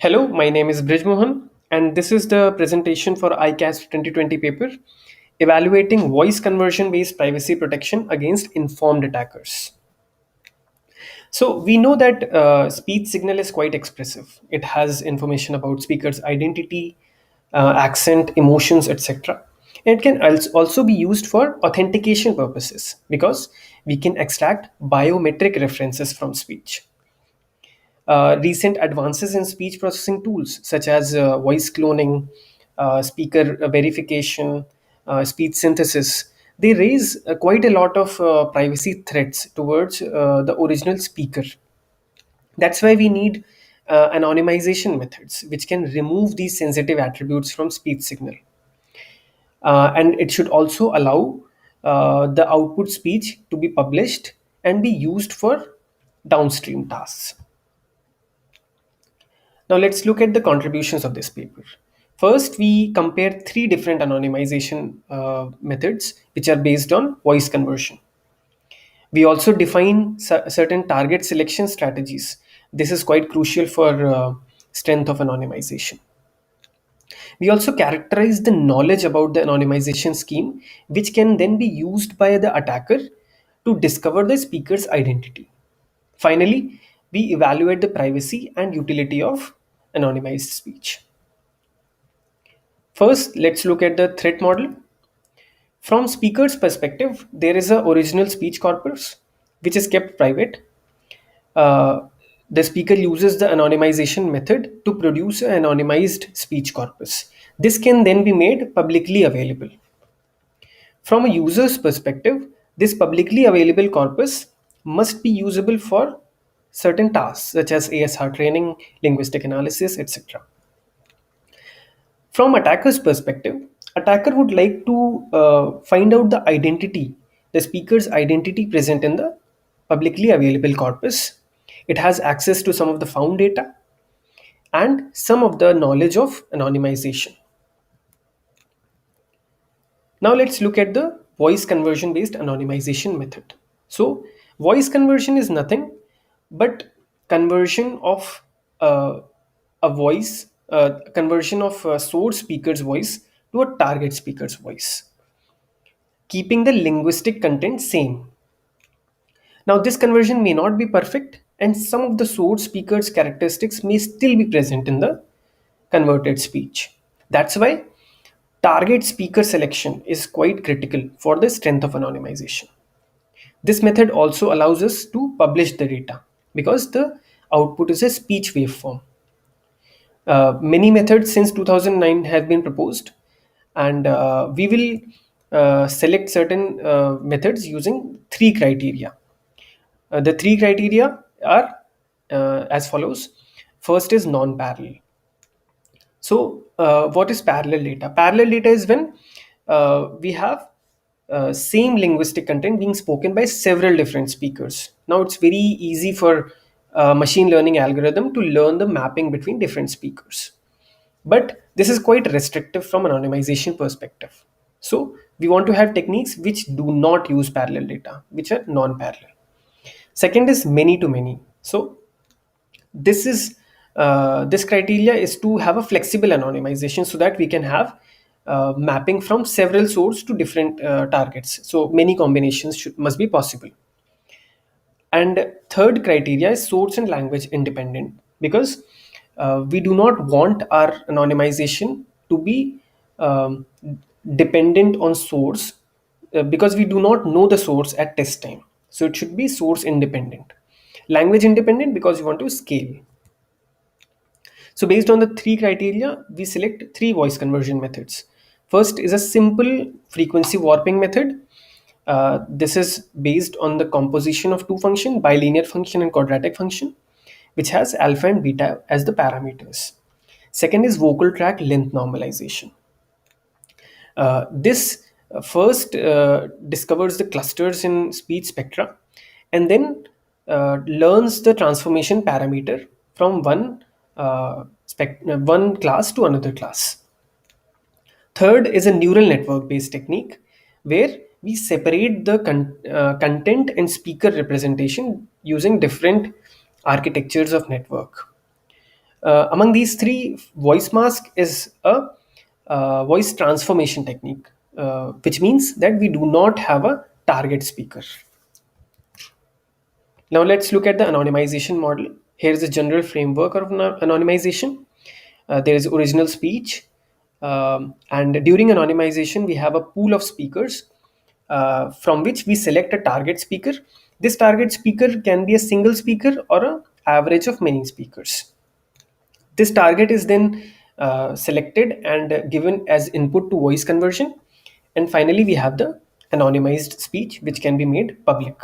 Hello, my name is Brij Mohan, and this is the presentation for ICAS 2020 paper evaluating voice conversion based privacy protection against informed attackers. So, we know that speech signal is quite expressive. It has information about speaker's identity, accent, emotions, etc. And it can also be used for authentication purposes because we can extract biometric references from speech. Recent advances in speech processing tools such as voice cloning, speaker verification, speech synthesis, they raise quite a lot of privacy threats towards the original speaker. That's why we need anonymization methods, which can remove these sensitive attributes from speech signal. And it should also allow the output speech to be published and be used for downstream tasks. Now let's look at the contributions of this paper. First, we compare three different anonymization methods which are based on voice conversion. We also define certain target selection strategies. This is quite crucial for strength of anonymization. We also characterize the knowledge about the anonymization scheme, which can then be used by the attacker to discover the speaker's identity. Finally, we evaluate the privacy and utility of anonymized speech. First, let's look at the threat model. From speaker's perspective, there is a original speech corpus which is kept private. Uh, the speaker uses the anonymization method to produce an anonymized speech corpus. This can then be made publicly available. From a user's perspective, this publicly available corpus must be usable for certain tasks such as ASR training, linguistic analysis, etc. From attacker's perspective, attacker would like to find out the speaker's identity present in the publicly available corpus. It has access to some of the found data and some of the knowledge of anonymization. Now let's look at the voice conversion based anonymization method. So voice conversion is nothing but conversion of a voice, conversion of a source speaker's voice to a target speaker's voice, keeping the linguistic content same. Now this conversion may not be perfect and some of the source speaker's characteristics may still be present in the converted speech. That's why target speaker selection is quite critical for the strength of anonymization. This method also allows us to publish the data because the output is a speech waveform. Many methods since 2009 have been proposed, and we will select certain methods using three criteria. The three criteria are as follows. First is non parallel. So, what is parallel data? Parallel data is when we have same linguistic content being spoken by several different speakers. Now, it's very easy for machine learning algorithm to learn the mapping between different speakers. But this is quite restrictive from anonymization perspective. So, we want to have techniques which do not use parallel data, which are non-parallel. Second is many to many. So, this criteria is to have a flexible anonymization so that we can have mapping from several sources to different targets, so many combinations must be possible. And third criteria is source and language independent because we do not want our anonymization to be um, dependent on source because we do not know the source at test time, so it should be source independent. Language independent because we want to scale. So based on the three criteria, we select three voice conversion methods. First is a simple frequency warping method. This is based on the composition of two functions, bilinear function and quadratic function, which has alpha and beta as the parameters. Second is vocal tract length normalization. This first discovers the clusters in speech spectra and then learns the transformation parameter from one class to another class. Third is a neural network based technique where we separate the content and speaker representation using different architectures of network. Among these three, voice mask is a voice transformation technique, which means that we do not have a target speaker. Now let's look at the anonymization model. Here is the general framework of anonymization. There is original speech, and during anonymization, we have a pool of speakers from which we select a target speaker. This target speaker can be a single speaker or an average of many speakers. This target is then selected and given as input to voice conversion. And finally, we have the anonymized speech, which can be made public.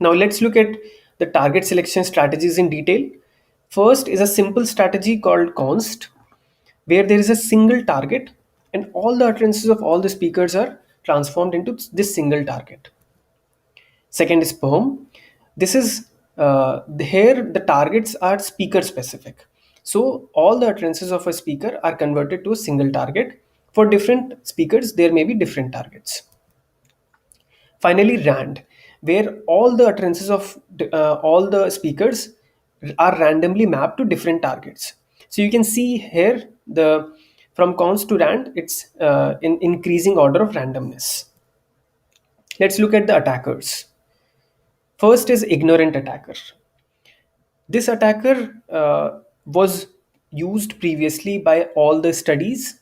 Now let's look at the target selection strategies in detail. First is a simple strategy called const, where there is a single target and all the utterances of all the speakers are transformed into this single target. Second is perm. This is here the targets are speaker specific. So all the utterances of a speaker are converted to a single target. For different speakers, there may be different targets. Finally, rand, where all the utterances of all the speakers are randomly mapped to different targets. So you can see here the from const to rand, it's in increasing order of randomness. Let's look at the attackers. First is ignorant attacker. This attacker was used previously by all the studies,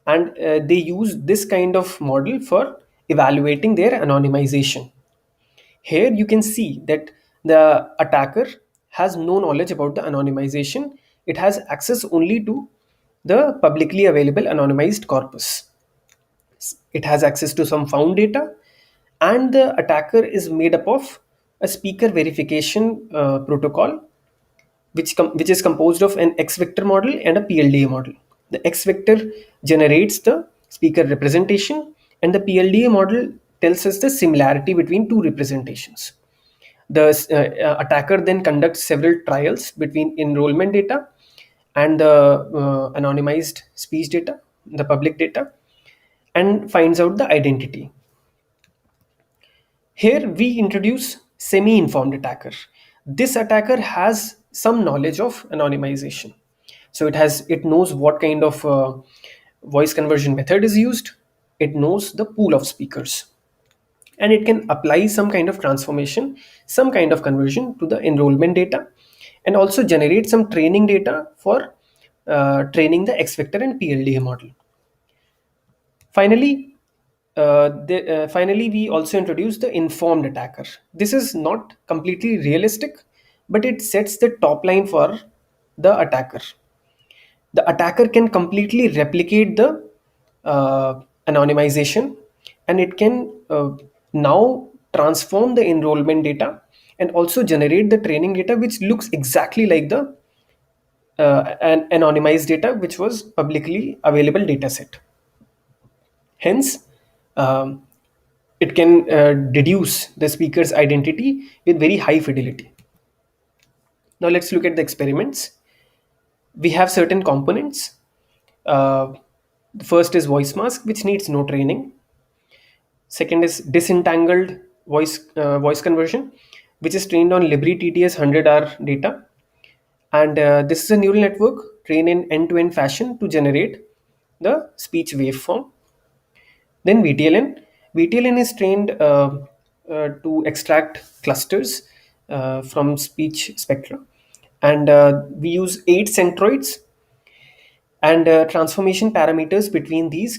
and they use this kind of model for evaluating their anonymization. Here you can see that the attacker has no knowledge about the anonymization. It has access only to the publicly available anonymized corpus. It has access to some found data, and the attacker is made up of a speaker verification protocol, which is composed of an X vector model and a PLDA model. The X vector generates the speaker representation, and the PLDA model tells us the similarity between two representations. The attacker then conducts several trials between enrollment data and the anonymized speech data, the public data, and finds out the identity. Here we introduce semi-informed attacker. This attacker has some knowledge of anonymization. So it knows what kind of voice conversion method is used. It knows the pool of speakers, and it can apply some kind of transformation, some kind of conversion to the enrollment data, and also generate some training data for training the X vector and PLDA model. Finally, we also introduce the informed attacker. This is not completely realistic, but it sets the top line for the attacker. The attacker can completely replicate the anonymization, and it can now transform the enrollment data and also generate the training data, which looks exactly like the an anonymized data which was publicly available dataset. Hence, um, it can deduce the speaker's identity with very high fidelity. Now let's look at the experiments. We have certain components. Uh, the first is voice mask, which needs no training. Second is disentangled voice conversion, which is trained on Libri TTS 100R data. And this is a neural network trained in end-to-end fashion to generate the speech waveform. Then VTLN. VTLN is trained to extract clusters from speech spectra. And we use 8 centroids, and transformation parameters between these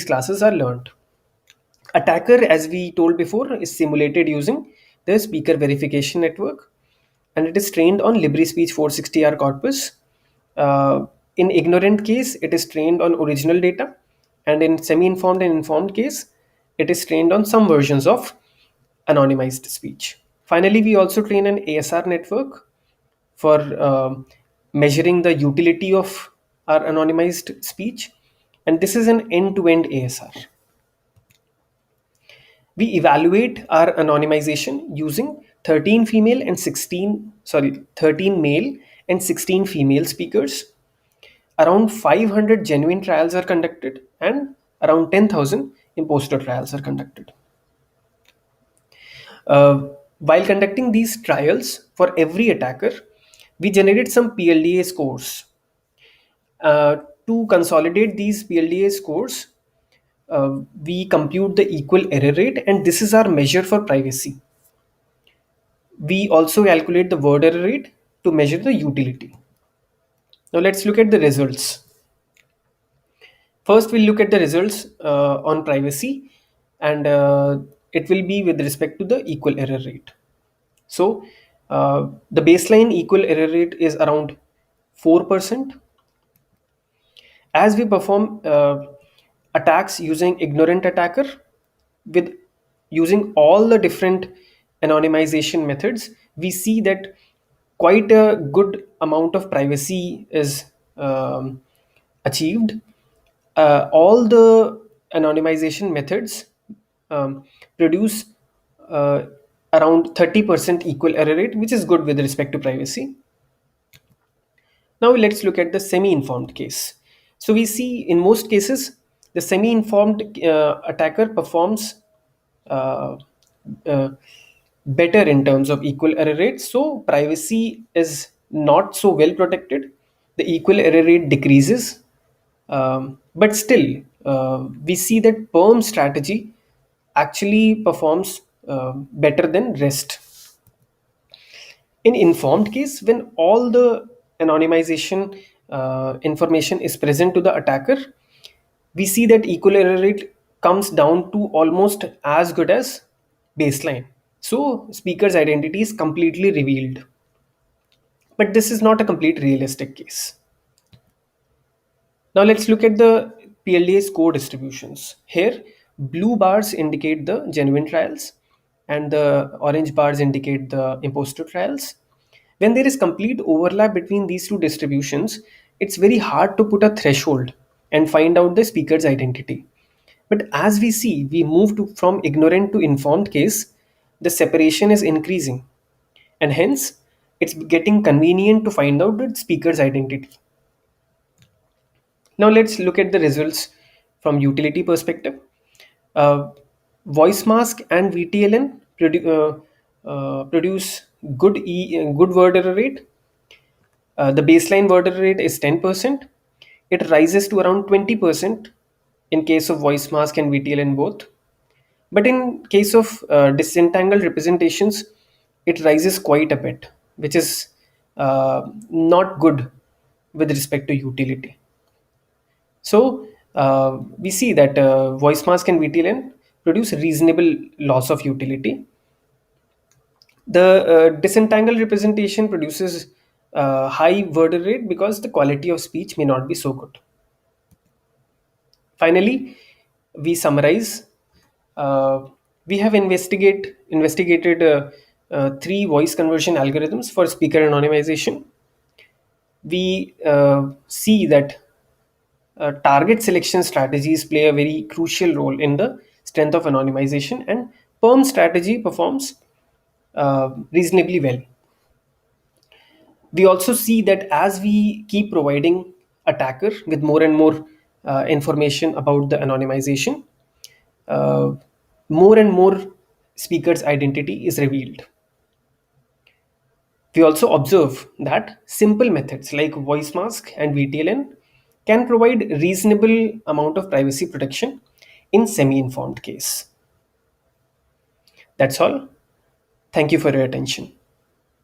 classes are learned. Attacker, as we told before, is simulated using the speaker verification network, and it is trained on LibriSpeech 460R corpus. In ignorant case, it is trained on original data, and in semi-informed and informed case, it is trained on some versions of anonymized speech. Finally, we also train an ASR network for measuring the utility of our anonymized speech, and this is an end-to-end ASR. We evaluate our anonymization using 13 female and 16 sorry 13 male and 16 female speakers. Around 500 genuine trials are conducted, and around 10,000 imposter trials are conducted. uh, while conducting these trials for every attacker, We generate some PLDA scores. Uh, to consolidate these PLDA scores, we compute the equal error rate, and this is our measure for privacy. We also calculate the word error rate to measure the utility. Now let's look at the results. First, we'll look at the results on privacy, and it will be with respect to the equal error rate. So, the baseline equal error rate is around 4%. As we perform attacks using ignorant attacker with using all the different anonymization methods, we see that quite a good amount of privacy is achieved. All the anonymization methods um, produce uh, around 30% equal error rate, which is good with respect to privacy. Now let's look at the semi-informed case. So we see in most cases the semi-informed attacker performs uh, uh, better in terms of equal error rate. So privacy is not so well protected. The equal error rate decreases, but still we see that perm strategy actually performs better than rest. In informed case, when all the anonymization information is present to the attacker, we see that equal error rate comes down to almost as good as baseline. So speaker's identity is completely revealed. But this is not a complete realistic case. Now let's look at the PLDA score distributions. Here, blue bars indicate the genuine trials and the orange bars indicate the imposter trials. When there is complete overlap between these two distributions, it's very hard to put a threshold and find out the speaker's identity. But as we see, we move from ignorant to informed case, the separation is increasing. And hence, it's getting convenient to find out the speaker's identity. Now let's look at the results from utility perspective. Uh, Voice mask and VTLN produce good word error rate. The baseline word error rate is 10%. It rises to around 20% in case of voice mask and VTLN both. But in case of disentangled representations, it rises quite a bit, which is not good with respect to utility. So we see that voice mask and VTLN produce reasonable loss of utility. The disentangled representation produces high word rate because the quality of speech may not be so good. Finally, we summarize. Uh, we have investigated three voice conversion algorithms for speaker anonymization. We see that target selection strategies play a very crucial role in the strength of anonymization, and perm strategy performs reasonably well. We also see that as we keep providing attacker with more and more information about the anonymization, uh, more and more speakers identity is revealed. We also observe that simple methods like voice mask and VTLN can provide reasonable amount of privacy protection in semi-informed case. That's all. Thank you for your attention.